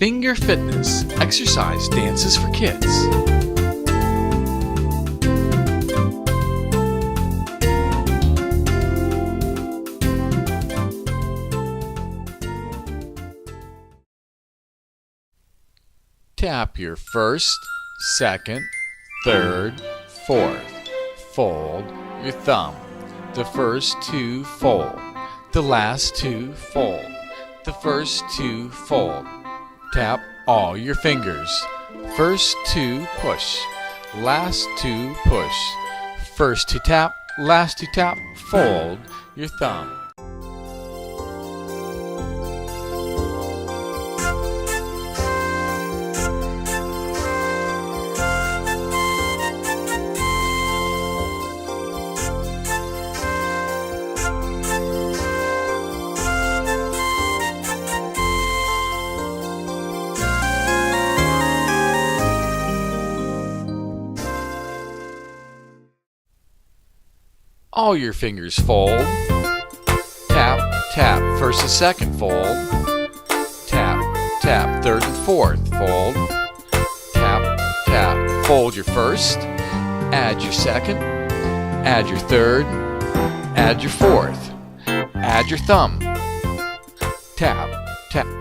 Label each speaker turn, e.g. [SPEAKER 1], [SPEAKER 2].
[SPEAKER 1] Finger Fitness, exercise dances for kids. Tap your first, second, third, fourth. Fold your thumb. The first two fold. The last two fold. The first two fold. Tap all your fingers. First two push. Last two push. First to tap, last to tap. Fold your thumb. All your fingers fold. Tap, tap, first and second fold. Tap, tap, third and fourth fold. Tap, tap, fold your first. Add your second. Add your third. Add your fourth. Add your thumb. Tap, tap.